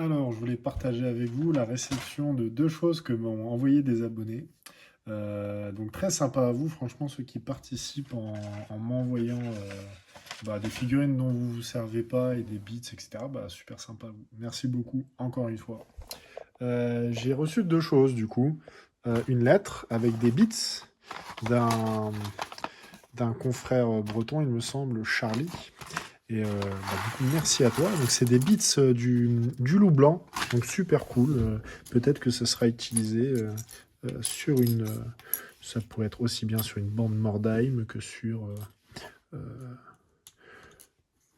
Alors, je voulais partager avec vous la réception de deux choses que m'ont envoyé des abonnés. Donc très sympa à vous, franchement, ceux qui participent en m'envoyant des figurines dont vous vous servez pas et des bits, etc. Bah, super sympa à vous. Merci beaucoup, encore une fois. J'ai reçu deux choses, du coup. Une lettre avec des bits d'un d'un confrère breton, il me semble, Charlie. Et du coup, merci à toi. Donc, c'est des bits du loup blanc. Donc, super cool. Peut-être que ce sera utilisé sur une. Ça pourrait être aussi bien sur une bande Mordheim que sur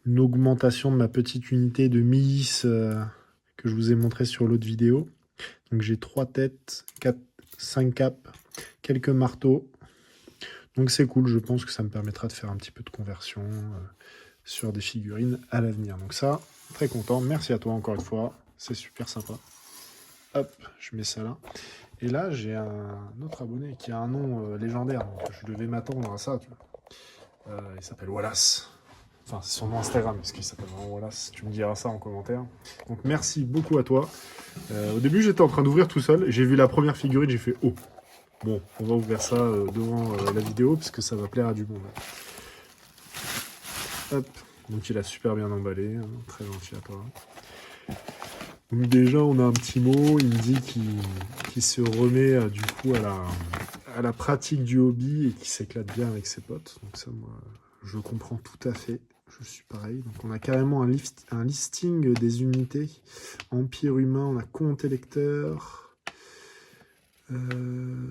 une augmentation de ma petite unité de milice que je vous ai montré sur l'autre vidéo. Donc, j'ai 3 têtes, 4, 5 capes, quelques marteaux. Donc, c'est cool. Je pense que ça me permettra de faire un petit peu de conversion sur des figurines à l'avenir. Donc ça, très content. Merci à toi encore une fois. C'est super sympa. Hop, je mets ça là. Et là, j'ai un autre abonné qui a un nom légendaire. Donc je devais m'attendre à ça. Tu vois. Il s'appelle Wallace. Enfin, c'est son nom Instagram, parce qu'il s'appelle vraiment Wallace. Tu me diras ça en commentaire. Donc merci beaucoup à toi. Au début, j'étais en train d'ouvrir tout seul. J'ai vu la première figurine, j'ai fait oh. Bon, on va ouvrir ça devant la vidéo, parce que ça va plaire à du monde. Hop. Donc il a super bien emballé. Hein. Très gentil à toi. Donc déjà, on a un petit mot, il me dit qu'il se remet du coup à la pratique du hobby et qu'il s'éclate bien avec ses potes. Donc ça, moi, je comprends tout à fait. Je suis pareil. Donc on a carrément un listing des unités. Empire humain, on a comte électeur,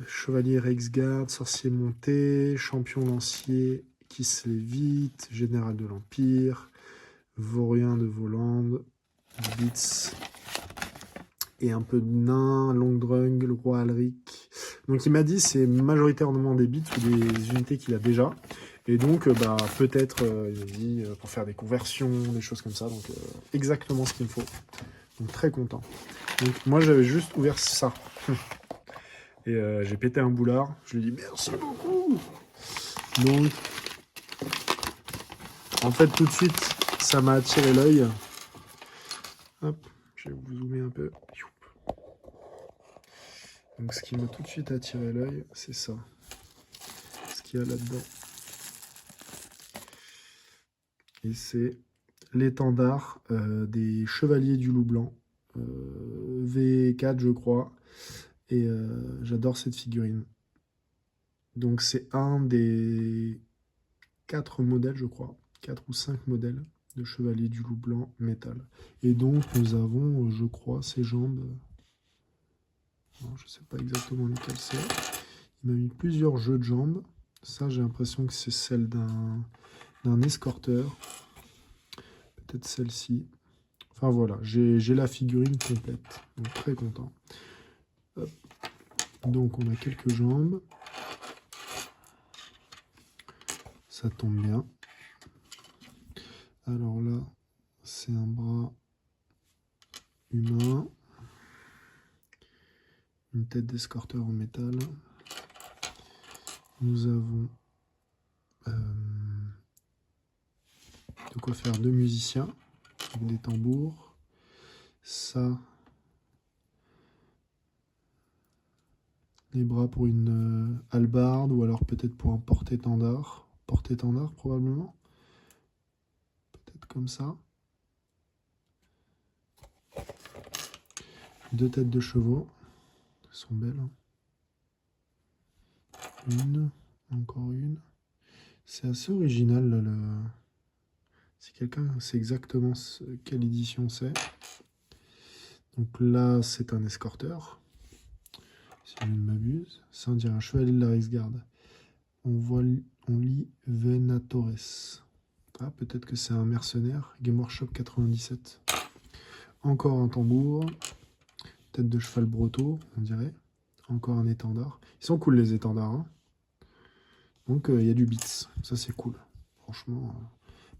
chevalier Rexgard, sorcier monté, champion lancier qui se vite, général de l'Empire, vaurien de Voland, Blitz, et un peu de nain, Longdrung, le roi Alric. Donc il m'a dit c'est majoritairement des bits ou des unités qu'il a déjà. Et donc peut-être, il m'a dit, pour faire des conversions, des choses comme ça. Donc exactement ce qu'il me faut. Donc très content. Donc moi j'avais juste ouvert ça. Et j'ai pété un boulard. Je lui ai dit merci beaucoup. Donc en fait tout de suite ça m'a attiré l'œil. Hop, je vais vous zoomer un peu. Donc ce qui m'a tout de suite attiré l'œil, c'est ça. Ce qu'il y a là-dedans. Et c'est l'étendard des Chevaliers du Loup Blanc. V4, je crois. Et j'adore cette figurine. Donc c'est un des 4 modèles, je crois. 4 ou 5 modèles de Chevalier du Loup Blanc métal. Et donc nous avons, je crois, ses jambes. Non, je ne sais pas exactement lesquelles c'est. Il m'a mis plusieurs jeux de jambes. Ça, j'ai l'impression que c'est celle d'un escorteur. Peut-être celle-ci. Enfin voilà, j'ai la figurine complète. Donc très content. Hop. Donc on a quelques jambes. Ça tombe bien. Alors là, c'est un bras humain. Une tête d'escorteur en métal. Nous avons de quoi faire 2 musiciens avec des tambours. Ça, les bras pour une hallebarde ou alors peut-être pour un porte-étendard. Porte-étendard probablement. Peut-être comme ça. 2 têtes de chevaux. Elles sont belles. Une, encore une. C'est assez original là, si quelqu'un sait exactement quelle édition c'est. Donc là, c'est un escorteur. Si je ne m'abuse. Ça, on dirait un chevalier de la Riksgarde. On lit Venatores. Ah, peut-être que c'est un mercenaire. Game Workshop 97. Encore un tambour. Tête de cheval breton, on dirait. Encore un étendard. Ils sont cool les étendards. Hein. Donc il y a du bits. Ça, c'est cool. Franchement,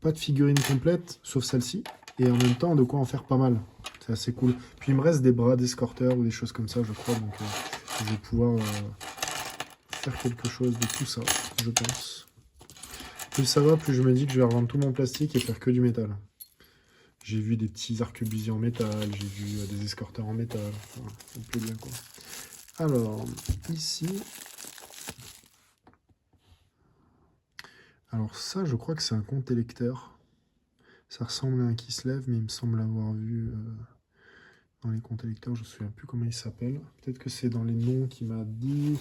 pas de figurine complète, sauf celle-ci. Et en même temps, de quoi en faire pas mal. C'est assez cool. Puis il me reste des bras d'escorteur ou des choses comme ça, je crois. Donc je vais pouvoir faire quelque chose de tout ça, je pense. Plus ça va, plus je me dis que je vais revendre tout mon plastique et faire que du métal. J'ai vu des petits arquebusiers en métal, j'ai vu des escorteurs en métal. Enfin, ça me plaît bien, quoi. Alors, ici... Alors ça, je crois que c'est un compte électeur. Ça ressemble à un qui se lève, mais il me semble l'avoir vu dans les comptes électeurs. Je ne me souviens plus comment il s'appelle. Peut-être que c'est dans les noms qu'il m'a dit.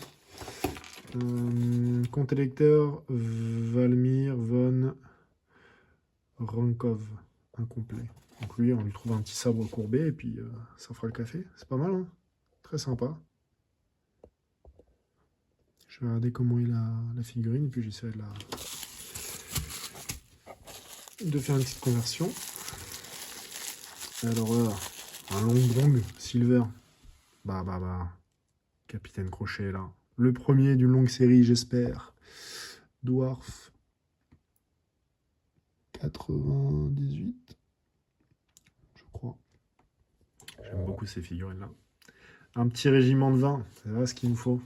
Compte électeur, Valmir von Rankov, incomplet. Donc lui, on lui trouve un petit sabre courbé et puis ça fera le café. C'est pas mal, hein? Très sympa. Je vais regarder comment il a la figurine et puis j'essaierai de faire une petite conversion. Alors là, un long drong silver. Bah. Capitaine Crochet là. Le premier d'une longue série, j'espère. Dwarf 98, je crois. J'aime beaucoup ces figurines là. Un petit régiment de 20, c'est là ce qu'il nous faut.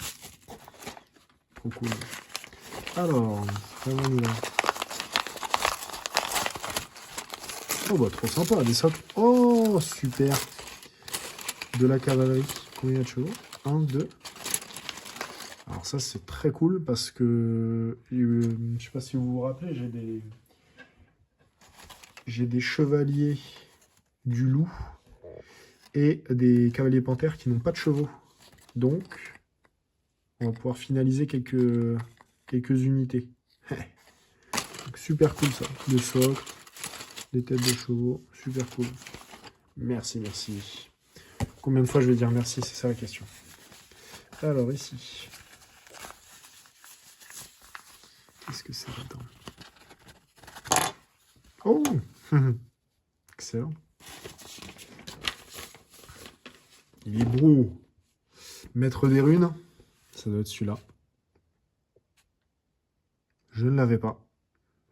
Trop cool. Alors, qu'avons-nous là? Oh bah trop sympa, des socles. Oh super. De la cavalerie. Combien de chevaux? 1, 2. Alors ça c'est très cool parce que je sais pas si vous vous rappelez, j'ai des chevaliers du loup et des cavaliers panthères qui n'ont pas de chevaux. Donc on va pouvoir finaliser quelques unités. Donc, super cool ça. Des socles, des têtes de chevaux, super cool. Merci. Combien de fois je vais dire merci, c'est ça la question. Alors ici. Qu'est-ce que c'est là-dedans? Oh excellent. Il est beau. Maître des runes, ça doit être celui-là. Je ne l'avais pas.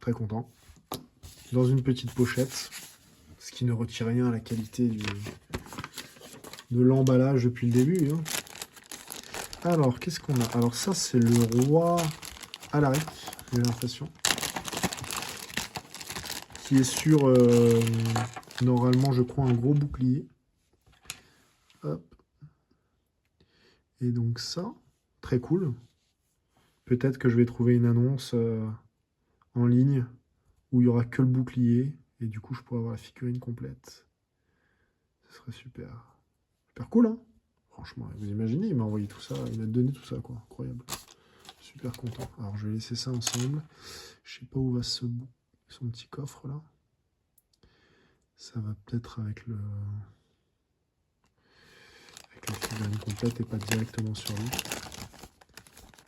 Très content. Dans une petite pochette, ce qui ne retire rien à la qualité de l'emballage depuis le début. Hein. Alors, qu'est-ce qu'on a? Alors ça, c'est le roi Alaric, j'ai l'impression. Qui est sur, normalement, je crois, un gros bouclier. Hop. Et donc ça, très cool. Peut-être que je vais trouver une annonce en ligne où il n'y aura que le bouclier. Et du coup, je pourrais avoir la figurine complète. Ce serait super. Super cool, hein? Franchement, vous imaginez, il m'a envoyé tout ça, il m'a donné tout ça, quoi. Incroyable. Super content. Alors, je vais laisser ça ensemble. Je sais pas où va son petit coffre, là. Ça va peut-être avec la figurine complète et pas directement sur lui.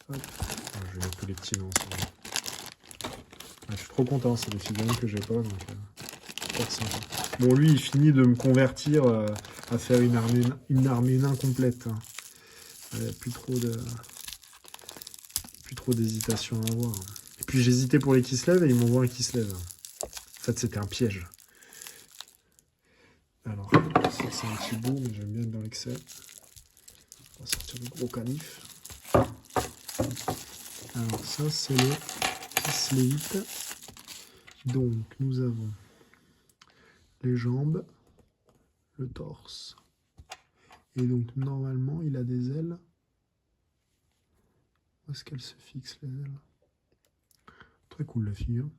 Hop. Alors, je vais mettre tous les petits noms ensemble. Je suis trop content, c'est des figurines que j'ai pas, donc super sympa. Bon, lui, il finit de me convertir à faire une armée nain complète. Hein. Il n'y a plus trop d'hésitation à avoir. Et puis j'hésitais pour les qui se lèvent et ils m'envoient un qui se lève. En fait, c'était un piège. Alors, ça c'est un petit bout, mais j'aime bien être dans l'excès. On va sortir le gros canif. Alors ça, c'est le qui se lève. Donc, nous avons les jambes, le torse. Et donc, normalement, il a des ailes. Où est-ce qu'elle se fixe, les ailes? Très cool, la figure.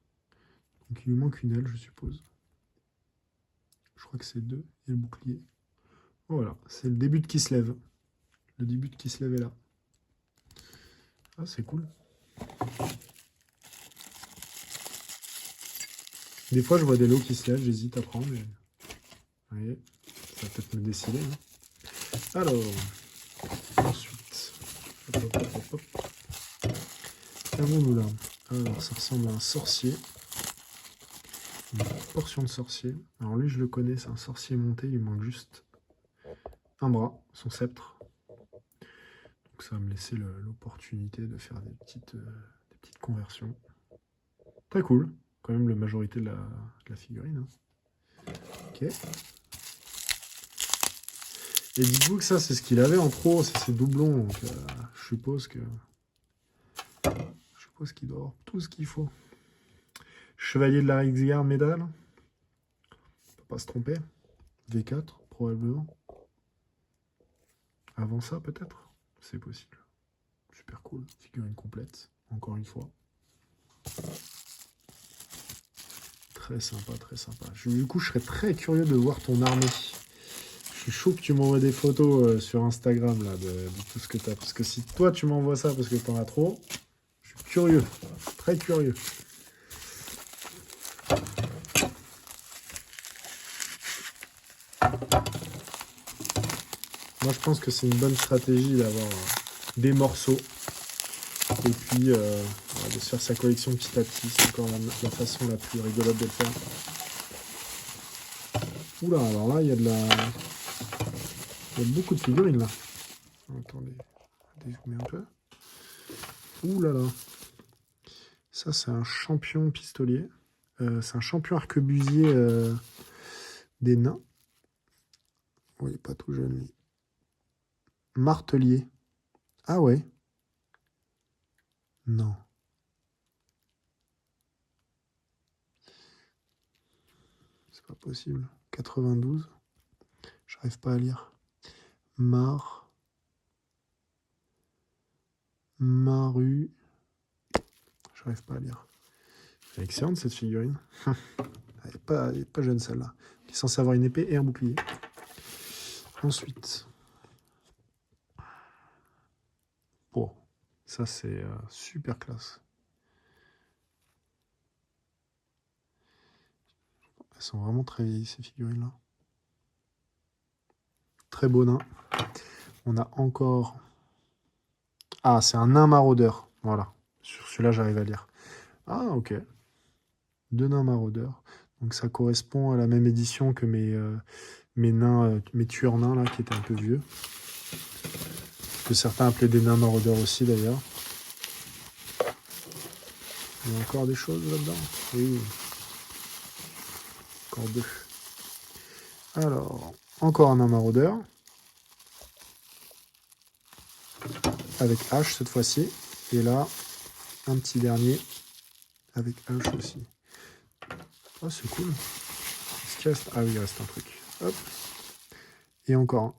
Donc, il lui manque une aile, je suppose. Je crois que c'est 2. Et le bouclier. Voilà, c'est le début de qui se lève. Le début de qui se lève est là. Ah, c'est cool. Des fois, je vois des lots qui se lèvent, j'hésite à prendre. Mais... Vous voyez, ça va peut-être me décider. Hein. Alors, ensuite, hop. Qu'avons-nous là? Alors, ça ressemble à un sorcier. Une portion de sorcier. Alors lui, je le connais, c'est un sorcier monté. Il lui manque juste un bras, son sceptre. Donc ça va me laisser l'opportunité de faire des petites conversions. Très cool. Quand même la majorité de la figurine. Hein. Ok. Et dites-vous que ça, c'est ce qu'il avait en pro, c'est ses doublons. Donc je suppose qu'il doit avoir tout ce qu'il faut. Chevalier de la Reiksguard médaille. faut pas se tromper. V4, probablement. Avant ça, peut-être. C'est possible. Super cool. Figurine complète, encore une fois. Très sympa, très sympa. Du coup, je serais très curieux de voir ton armée. Je suis chaud que tu m'envoies des photos sur Instagram là, de tout ce que tu as. Parce que si toi, tu m'envoies ça parce que tu en as trop, je suis curieux. Très curieux. Moi, je pense que c'est une bonne stratégie d'avoir des morceaux. Et puis, voilà, de se faire sa collection petit à petit. C'est encore la façon la plus rigolote de le faire. Oula, alors là, il y a beaucoup de figurines, là. Attendez, dézoomer un peu. Ouh là là. Ça, c'est un champion pistolier. C'est un champion arquebusier des nains. Oui, il n'est pas tout jeune, lui. Martelier. Ah ouais. Non. C'est pas possible. 92. J'arrive pas à lire. Maru. J'arrive pas à lire. Elle est excellente cette figurine. Elle est pas jeune celle-là. Elle est censée avoir une épée et un bouclier. Ensuite. Bon. Ça c'est super classe. Elles sont vraiment très vieilles ces figurines-là. Très beau nain. On a encore... Ah, c'est un nain maraudeur. Voilà. Sur celui-là, j'arrive à lire. Ah, ok. 2 nains maraudeurs. Donc ça correspond à la même édition que mes nains, mes tueurs nains, là, qui étaient un peu vieux. Que certains appelaient des nains maraudeurs aussi, d'ailleurs. Il y a encore des choses là-dedans. Oui. Encore 2. Alors, encore un nain maraudeur. Avec H cette fois-ci. Et là, un petit dernier avec H aussi. Oh, c'est cool. Est-ce qu'il reste... Ah oui, il reste un truc. Hop. Et encore un.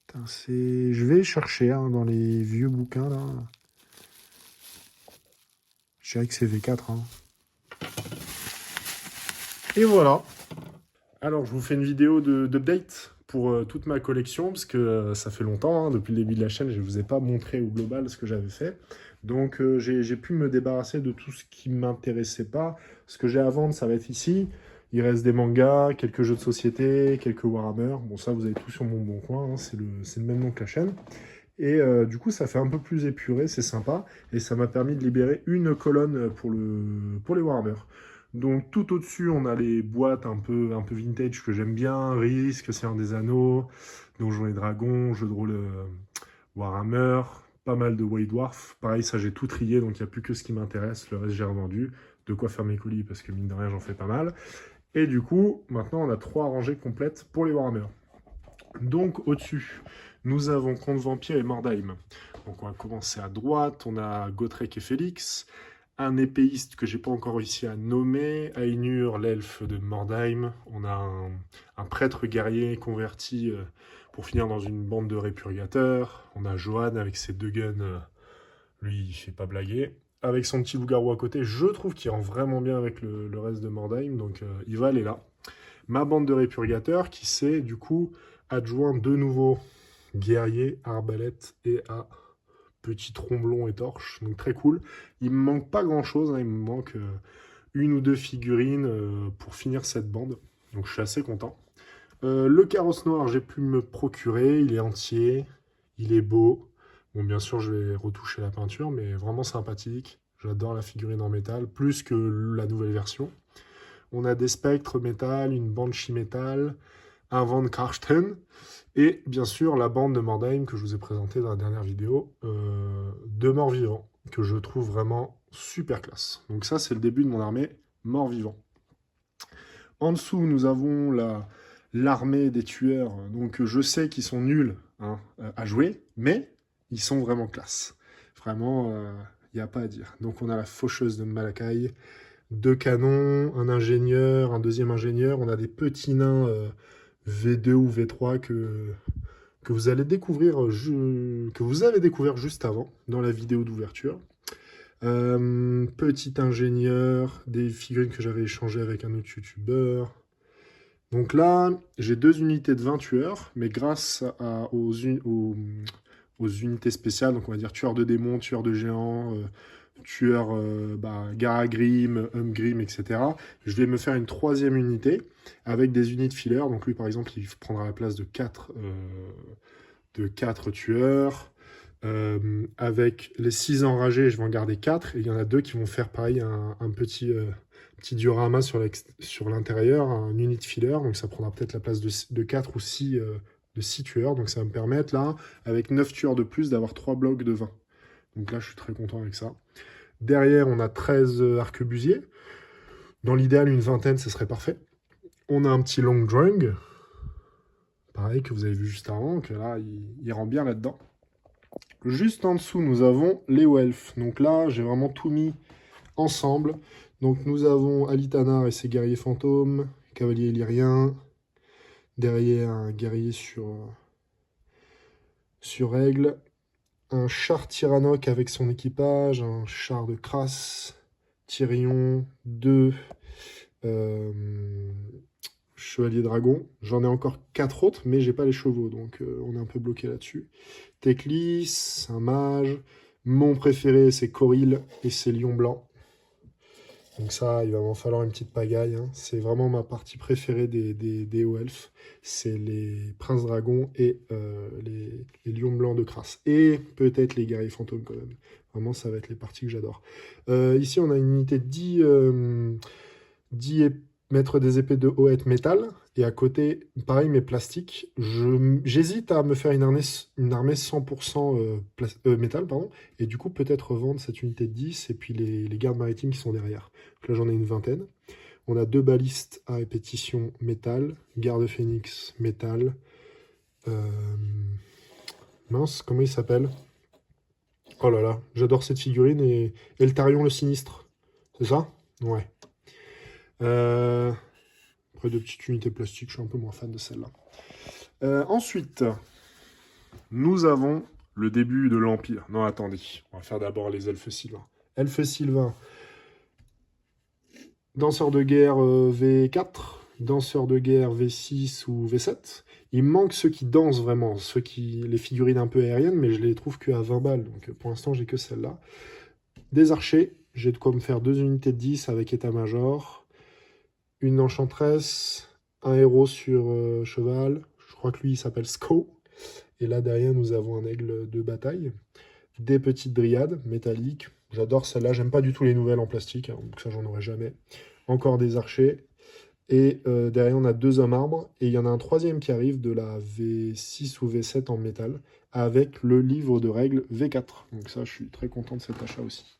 Putain, je vais chercher dans les vieux bouquins, là. Je dirais que c'est V4. Et voilà. Alors, je vous fais une vidéo d'update pour toute ma collection, parce que ça fait longtemps, depuis le début de la chaîne, je ne vous ai pas montré au global ce que j'avais fait. Donc, j'ai pu me débarrasser de tout ce qui ne m'intéressait pas. Ce que j'ai à vendre, ça va être ici. Il reste des mangas, quelques jeux de société, quelques Warhammer. Bon, ça, vous avez tout sur mon bon coin, c'est le même nom que la chaîne. Et du coup, ça fait un peu plus épuré, c'est sympa. Et ça m'a permis de libérer une colonne pour les Warhammer. Donc tout au-dessus, on a les boîtes un peu vintage que j'aime bien. Risk, Seigneur des Anneaux, Donjons et Dragons, jeux de rôle Warhammer, pas mal de White Dwarf. Pareil, ça j'ai tout trié, donc il n'y a plus que ce qui m'intéresse. Le reste, j'ai revendu. De quoi faire mes colis, parce que mine de rien, j'en fais pas mal. Et du coup, maintenant, on a 3 rangées complètes pour les Warhammer. Donc au-dessus, nous avons Comte Vampire et Mordheim. Donc on va commencer à droite, on a Gotrek et Félix, un épéiste que j'ai pas encore réussi à nommer, Ainur, l'elfe de Mordheim, on a un prêtre guerrier converti pour finir dans une bande de répurgateurs, on a Johan avec ses 2 guns, lui il fait pas blaguer, avec son petit loup-garou à côté, je trouve qu'il rend vraiment bien avec le reste de Mordheim, donc il va aller là. Ma bande de répurgateurs qui s'est du coup adjoint 2 nouveaux guerriers, arbalète et à petit tromblon et torche, donc très cool. Il me manque pas grand chose, il me manque 1 ou 2 figurines pour finir cette bande, donc je suis assez content. Le carrosse noir, j'ai pu me procurer, il est entier, il est beau. Bon, bien sûr, je vais retoucher la peinture, mais vraiment sympathique. J'adore la figurine en métal, plus que la nouvelle version. On a des spectres métal, une banshee métal, un Van Karsten, et bien sûr la bande de Mordheim que je vous ai présentée dans la dernière vidéo, de morts-vivants, que je trouve vraiment super classe. Donc ça, c'est le début de mon armée morts-vivants. En dessous, nous avons l'armée des tueurs. Donc je sais qu'ils sont nuls à jouer, mais ils sont vraiment classe. Vraiment, il n'y a pas à dire. Donc on a la faucheuse de Malakai, 2 canons, un ingénieur, un deuxième ingénieur. On a des petits nains V2 ou V3 que vous allez découvrir, que vous avez découvert juste avant, dans la vidéo d'ouverture. Petit ingénieur, des figurines que j'avais échangées avec un autre youtubeur. Donc là, j'ai 2 unités de 20 tueurs, mais grâce aux unités spéciales, donc on va dire tueurs de démons, tueurs de géants, tueurs Garagrim, Umgrim, etc. Je vais me faire une 3e unité avec des unités de filler. Donc lui, par exemple, il prendra la place de 4 tueurs. Avec les 6 enragés, je vais en garder 4. Et il y en a 2 qui vont faire pareil, un petit diorama sur l'intérieur, un unit filler. Donc ça prendra peut-être la place de 4 ou 6, de 6 tueurs. Donc ça va me permettre, là, avec 9 tueurs de plus, d'avoir 3 blocs de 20. Donc là, je suis très content avec ça. Derrière, on a 13 arquebusiers. Dans l'idéal, une vingtaine, ce serait parfait. On a un petit long drung. Pareil, que vous avez vu juste avant, que là, il rend bien là-dedans. Juste en dessous, nous avons les Welfs. Donc là, j'ai vraiment tout mis ensemble. Donc nous avons Alitanar et ses guerriers fantômes, cavalier illyrien, derrière un guerrier sur aigle, un char Tyrannoc avec son équipage, un char de crasse, Tyrion, 2 chevaliers dragon. J'en ai encore 4 autres, mais j'ai pas les chevaux, donc on est un peu bloqué là-dessus. Teclis, un mage. Mon préféré, c'est Coril et ses lions blancs. Donc ça, il va m'en falloir une petite pagaille. Hein. C'est vraiment ma partie préférée des hauts elfes. C'est les princes dragons et les lions blancs de crasse. Et peut-être les guerriers fantômes quand même. Vraiment, ça va être les parties que j'adore. Ici, on a une unité de 10 maîtres des épées de Hoët métal. Et à côté, pareil, mais plastique. J'hésite à me faire une armée 100% métal, pardon. Et du coup, peut-être revendre cette unité de 10 et puis les gardes maritimes qui sont derrière. Donc là, j'en ai une vingtaine. On a 2 balistes à répétition métal. Garde phénix métal. Mince, comment il s'appelle? Oh là là, j'adore cette figurine. Et Eltarion le sinistre. C'est ça? Ouais. Après, de petites unités plastiques, je suis un peu moins fan de celle-là. Ensuite, nous avons le début de l'Empire. Non, attendez, on va faire d'abord les elfes sylvains. Elfes sylvains, danseurs de guerre V4, danseurs de guerre V6 ou V7. Il me manque ceux qui dansent vraiment, les figurines un peu aériennes, mais je les trouve qu'à 20 balles, donc pour l'instant, j'ai que celle-là. Des archers, j'ai de quoi me faire 2 unités de 10 avec état-major. Une enchanteresse, un héros sur cheval, je crois que lui il s'appelle Sko. Et là derrière nous avons un aigle de bataille. Des petites dryades métalliques, j'adore celle-là, j'aime pas du tout les nouvelles en plastique, hein, donc ça j'en aurai jamais. Encore des archers. Et derrière on a 2 hommes arbres, et il y en a un 3e qui arrive de la V6 ou V7 en métal, avec le livre de règles V4. Donc ça je suis très content de cet achat aussi.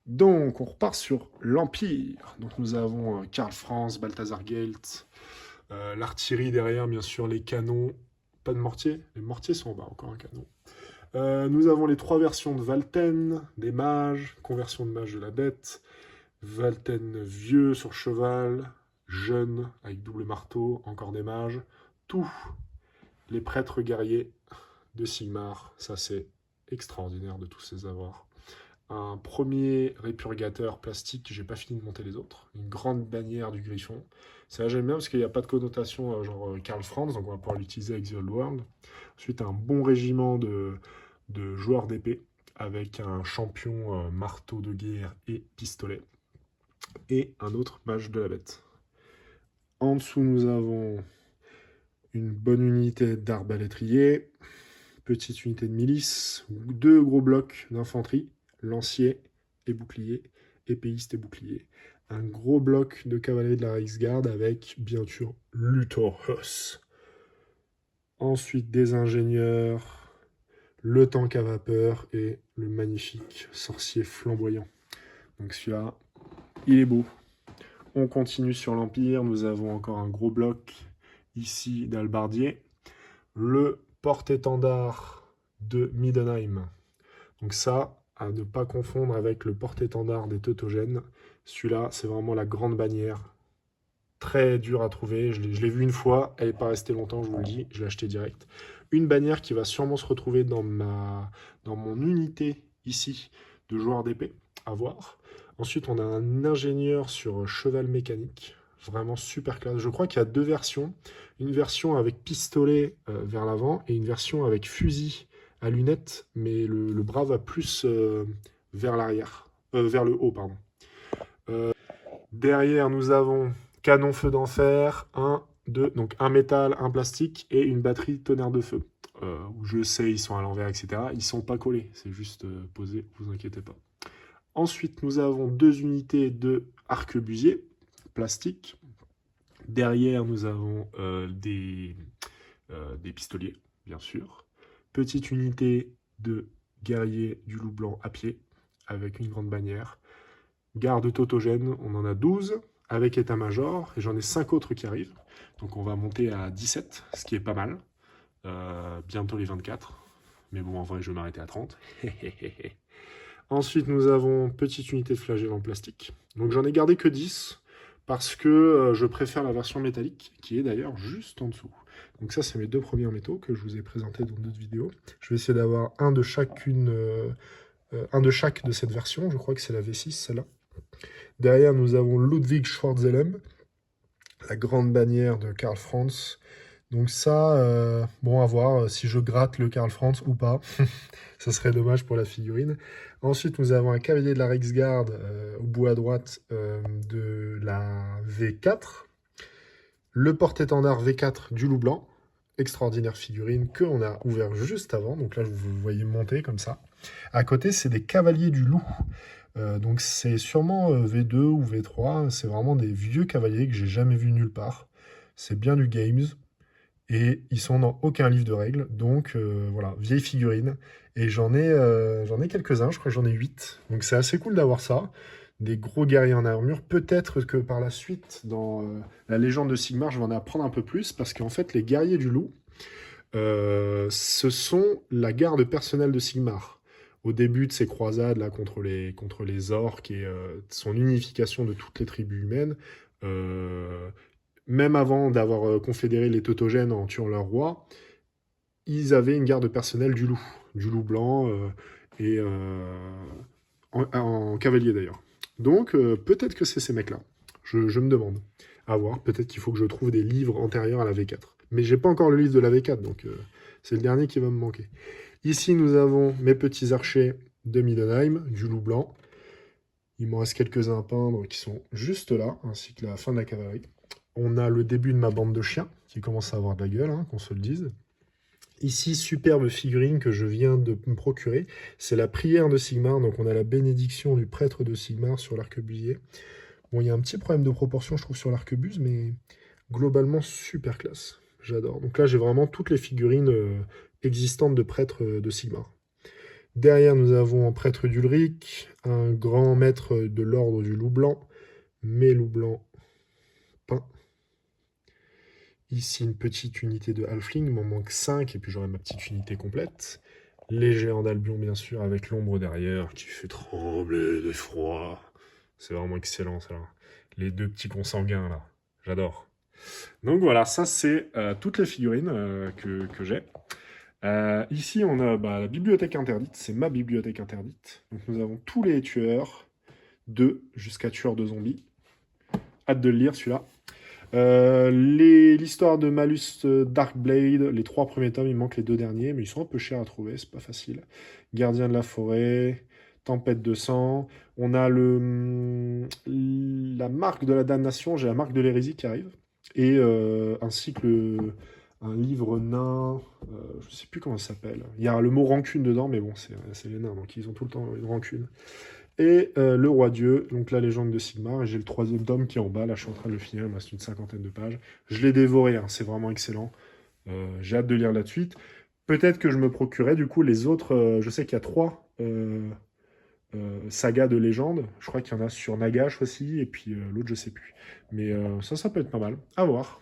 Donc, on repart sur l'Empire. Donc, nous avons Karl Franz, Balthazar Gelt, l'artillerie derrière, bien sûr, les canons. Pas de mortier, les mortiers sont en bas, encore un canon. Nous avons les 3 versions de Valten, des mages, conversion de mage de la bête, Valten vieux sur cheval, jeune avec double marteau, encore des mages, tous les prêtres guerriers de Sigmar. Ça, c'est extraordinaire de tous ces avoirs. Un premier répurgateur plastique, j'ai pas fini de monter les autres. Une grande bannière du Griffon. Ça j'aime bien parce qu'il n'y a pas de connotation genre Karl Franz, donc on va pouvoir l'utiliser avec The Old World. Ensuite, un bon régiment de joueurs d'épée avec un champion marteau de guerre et pistolet. Et un autre mage de la bête. En dessous, nous avons une bonne unité d'arbalétrier, petite unité de milice, 2 gros blocs d'infanterie, lancier et bouclier, épéiste et bouclier. Un gros bloc de cavalerie de la Reichsgarde avec, bien sûr, Luthor-Huss. Ensuite, des ingénieurs, le tank à vapeur et le magnifique sorcier flamboyant. Donc celui-là, il est beau. On continue sur l'Empire. Nous avons encore un gros bloc ici d'albardier. Le porte-étendard de Middenheim. Donc ça, à ne pas confondre avec le porte-étendard des Teutogènes. Celui-là, c'est vraiment la grande bannière. Très dur à trouver. Je l'ai vu une fois. Elle n'est pas restée longtemps, je vous le dis. Je l'ai acheté direct. Une bannière qui va sûrement se retrouver dans mon unité ici de joueur d'épée. À voir. Ensuite, on a un ingénieur sur cheval mécanique. Vraiment super classe. Je crois qu'il y a deux versions. Une version avec pistolet vers l'avant et une version avec fusil à lunettes. Mais le bras va plus vers l'arrière. Vers le haut, pardon. Derrière, nous avons canon feu d'enfer, un, deux, donc un métal, un plastique et une batterie tonnerre de feu. Je sais, ils sont à l'envers, etc. Ils sont pas collés, c'est juste posé, vous inquiétez pas. Ensuite, nous avons deux unités de arquebusier, plastique. Derrière, nous avons des pistoliers, bien sûr. Petite unité de guerrier du loup blanc à pied, avec une grande bannière. Garde tautogène, on en a 12 avec état-major, et j'en ai 5 autres qui arrivent. Donc on va monter à 17, ce qui est pas mal. Bientôt les 24. Mais bon, en vrai, je vais m'arrêter à 30. Ensuite, nous avons petite unité de flagelle en plastique. Donc j'en ai gardé que 10, parce que je préfère la version métallique, qui est d'ailleurs juste en dessous. Donc ça, c'est mes deux premiers métaux que je vous ai présentés dans d'autres vidéos. Je vais essayer d'avoir un de chaque de cette version. Je crois que c'est la V6, celle-là. Derrière, nous avons Ludwig Schwarzhelm, la grande bannière de Karl Franz. Donc ça, bon, à voir si je gratte le Karl Franz ou pas. Ça serait dommage pour la figurine. Ensuite, nous avons un cavalier de la Reichsgarde au bout à droite de la V4. Le porte-étendard V4 du loup blanc. Extraordinaire figurine que on a ouvert juste avant. Donc là, vous le voyez monter comme ça. À côté, c'est des cavaliers du loup. Donc c'est sûrement V2 ou V3, c'est vraiment des vieux cavaliers que j'ai jamais vus nulle part. C'est bien du Games, et ils sont dans aucun livre de règles, donc voilà, vieille figurine. Et j'en ai quelques-uns, je crois que j'en ai 8, donc c'est assez cool d'avoir ça. Des gros guerriers en armure, peut-être que par la suite, dans la légende de Sigmar, je vais en apprendre un peu plus, parce qu'en fait, les guerriers du loup, ce sont la garde personnelle de Sigmar. Au début de ses croisades là, contre les orques et son unification de toutes les tribus humaines, même avant d'avoir confédéré les tautogènes en tuant leur roi, ils avaient une garde personnelle du loup blanc et en cavalier d'ailleurs. Donc peut-être que c'est ces mecs-là. Je me demande. À voir. Peut-être qu'il faut que je trouve des livres antérieurs à la V4. Mais j'ai pas encore le livre de la V4, donc c'est le dernier qui va me manquer. Ici, nous avons mes petits archers de Middenheim, du loup blanc. Il m'en reste quelques-uns à peindre qui sont juste là, ainsi que la fin de la cavalerie. On a le début de ma bande de chiens, qui commence à avoir de la gueule, hein, qu'on se le dise. Ici, superbe figurine que je viens de me procurer. C'est la prière de Sigmar, donc on a la bénédiction du prêtre de Sigmar sur l'arquebusier. Bon, il y a un petit problème de proportion, je trouve, sur l'arquebuse, mais globalement, super classe. J'adore. Donc là, j'ai vraiment toutes les figurines existantes de prêtres de Sigmar. Derrière, nous avons un prêtre d'Ulrich, un grand maître de l'ordre du loup blanc, mes loups blancs peints. Ici, une petite unité de halfling, il m'en manque 5, et puis j'aurai ma petite unité complète. Les géants d'Albion, bien sûr, avec l'ombre derrière, qui fait trembler d'effroi. C'est vraiment excellent, ça. Les deux petits consanguins, là. J'adore. Donc voilà, ça, c'est toutes les figurines que j'ai. Ici, on a la bibliothèque interdite. C'est ma bibliothèque interdite. Donc nous avons tous les tueurs, 2 jusqu'à tueurs de zombies. Hâte de le lire, celui-là. L'histoire de Malus Darkblade, les 3 premiers tomes, il manque les 2 derniers, mais ils sont un peu chers à trouver, c'est pas facile. Gardien de la forêt, Tempête de sang. On a la marque de la damnation, j'ai la marque de l'hérésie qui arrive, et ainsi que un livre nain, je sais plus comment ça s'appelle. Il y a le mot rancune dedans, mais bon, c'est les nains, donc ils ont tout le temps une rancune. Et le roi Dieu, donc la légende de Sigmar, et j'ai le 3e tome qui est en bas, là je suis en train de le finir, il me reste une 50aine de pages. Je l'ai dévoré, hein, c'est vraiment excellent. J'ai hâte de lire la suite. Peut-être que je me procurerai du coup les autres, je sais qu'il y a 3 sagas de légende, je crois qu'il y en a sur Nagash aussi, et puis l'autre je sais plus. Mais ça peut être pas mal, à voir.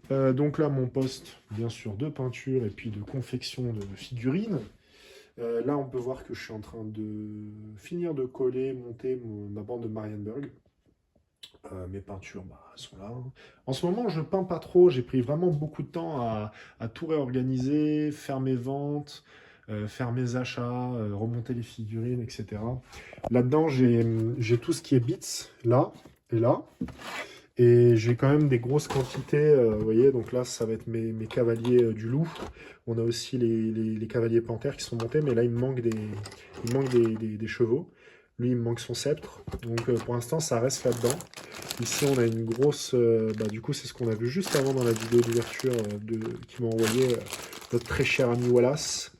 Donc là mon poste, bien sûr, de peinture et puis de confection de figurines. Là, on peut voir que je suis en train de finir de coller, monter ma bande de Marienburg. Mes peintures, bah, elles sont là, hein. En ce moment, je peins pas trop. J'ai pris vraiment beaucoup de temps à tout réorganiser, faire mes ventes, faire mes achats, remonter les figurines, etc. Là-dedans, j'ai tout ce qui est bits, là et là. Et j'ai quand même des grosses quantités, vous voyez, donc là, ça va être mes cavaliers du loup. On a aussi les cavaliers panthères qui sont montés, mais là, il me manque des chevaux. Lui, il me manque son sceptre. Donc, pour l'instant, ça reste là-dedans. Ici, on a une grosse... bah, du coup, c'est ce qu'on a vu juste avant dans la vidéo d'ouverture qui m'a envoyé notre très cher ami Wallace.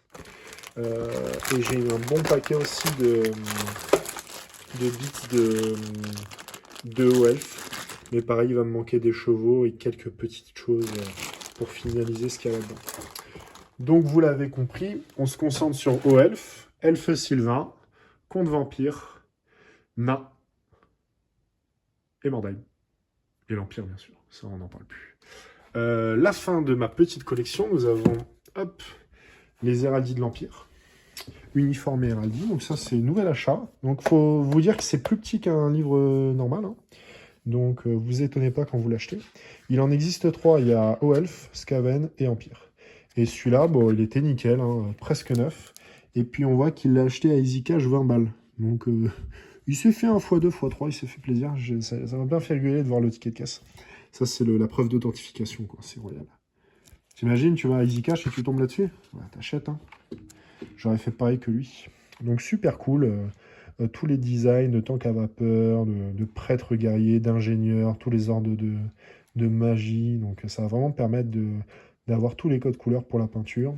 Et j'ai eu un bon paquet aussi de bits de Elf. Mais pareil, il va me manquer des chevaux et quelques petites choses pour finaliser ce qu'il y a là-dedans. Donc, vous l'avez compris, on se concentre sur Elf, Elfe Sylvain, Comte Vampire, Nain et Mordheim. Et l'Empire, bien sûr. Ça, on n'en parle plus. La fin de ma petite collection, nous avons hop, les Héraldies de l'Empire. Uniforme et Héraldie. Donc ça, c'est nouvel achat. Donc, faut vous dire que c'est plus petit qu'un livre normal, hein. Donc, vous étonnez pas quand vous l'achetez. Il en existe 3. Il y a Oelf, Skaven et Empire. Et celui-là, bon, il était nickel, hein, presque neuf. Et puis, on voit qu'il l'a acheté à EasyCash 20 balles. Donc, il s'est fait un x2, x3, il s'est fait plaisir. Ça m'a bien fait rigoler de voir le ticket de caisse. Ça, c'est la preuve d'authentification, quoi. C'est royal. T'imagines, tu vas à EasyCash et tu tombes là-dessus? Ouais, t'achètes, hein. J'aurais fait pareil que lui. Donc, super cool. Tous les designs de tanks à vapeur, de prêtres guerriers, d'ingénieurs, tous les ordres de magie. Donc ça va vraiment permettre d'avoir tous les codes couleurs pour la peinture.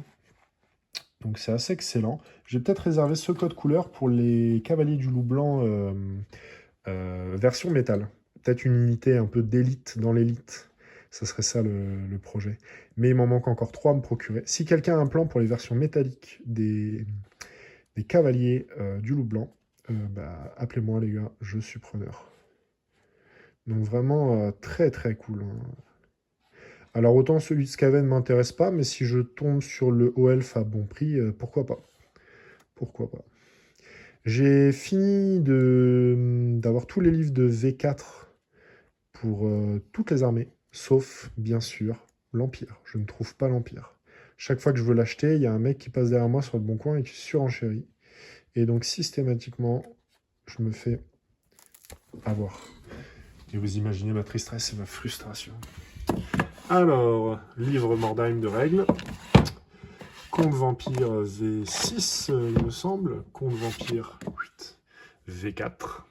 Donc c'est assez excellent. Je vais peut-être réserver ce code couleur pour les Cavaliers du Loup Blanc version métal. Peut-être une unité un peu d'élite dans l'élite. Ça serait ça le projet. Mais il m'en manque encore 3 à me procurer. Si quelqu'un a un plan pour les versions métalliques des Cavaliers du Loup Blanc, bah, appelez-moi les gars, je suis preneur. Donc vraiment très très cool, hein. Alors autant celui de Skaven ne m'intéresse pas, mais si je tombe sur le Oelf à bon prix, pourquoi pas? Pourquoi pas? J'ai fini d'avoir tous les livres de V4 pour toutes les armées, sauf bien sûr l'Empire. Je ne trouve pas l'Empire. Chaque fois que je veux l'acheter, il y a un mec qui passe derrière moi sur le bon coin et qui surenchérit. Et donc systématiquement, je me fais avoir. Et vous imaginez ma tristesse et ma frustration. Alors, livre Mordheim de règles. Comte Vampire V6, il me semble. Comte Vampire 8, V4.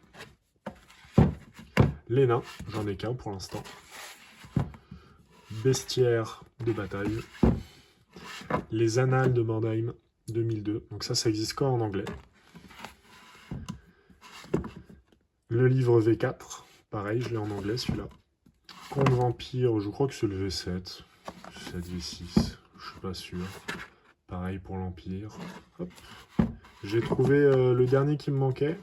Les nains, j'en ai qu'un pour l'instant. Bestiaire de bataille. Les Annales de Mordheim 2002. Donc ça existe qu'en anglais. Le livre V4, pareil, je l'ai en anglais celui-là. Comte Vampire, je crois que c'est le V7. 7V6, je suis pas sûr. Pareil pour l'Empire. J'ai trouvé le dernier qui me manquait,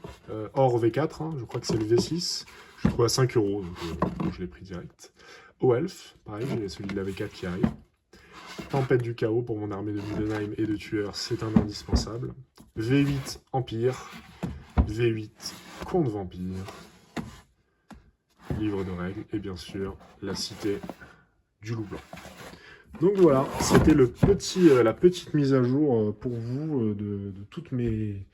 hors V4, hein, je crois que c'est le V6. Je l'ai trouvé à 5 €, donc je l'ai pris direct. Oelf, pareil, j'ai celui de la V4 qui arrive. Tempête du chaos pour mon armée de Mudenheim et de tueurs, c'est un indispensable. V8 Empire, V8 Comte Vampire, livre de règles, et bien sûr la cité du loup blanc. Donc voilà, c'était la petite mise à jour pour vous de toutes les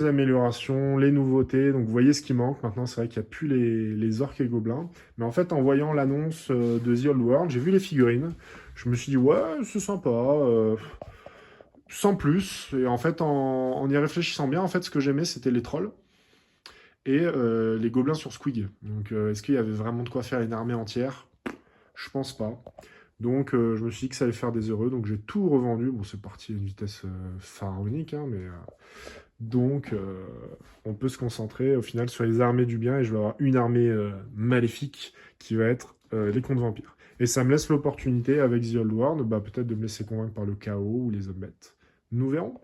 améliorations, les nouveautés. Donc vous voyez ce qui manque. Maintenant, c'est vrai qu'il n'y a plus les orques et gobelins. Mais en fait, en voyant l'annonce de The Old World, j'ai vu les figurines. Je me suis dit, ouais, c'est sympa. Sans plus. Et en fait, en y réfléchissant bien, en fait, ce que j'aimais, c'était les trolls et les gobelins sur Squig. Donc est-ce qu'il y avait vraiment de quoi faire une armée entière? Je pense pas. Donc je me suis dit que ça allait faire des heureux, donc j'ai tout revendu. Bon, c'est parti à une vitesse pharaonique, hein, mais donc on peut se concentrer au final sur les armées du bien, et je vais avoir une armée maléfique qui va être les contes vampires. Et ça me laisse l'opportunité avec The Old World, bah, peut-être de me laisser convaincre par le chaos ou les hommes bêtes. Nous verrons.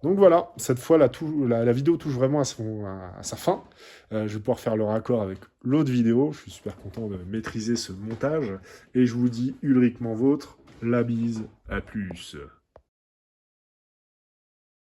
Donc voilà, cette fois la vidéo touche vraiment à sa fin. Je vais pouvoir faire le raccord avec l'autre vidéo. Je suis super content de maîtriser ce montage. Et je vous dis ulriquement vôtre, la bise, à plus.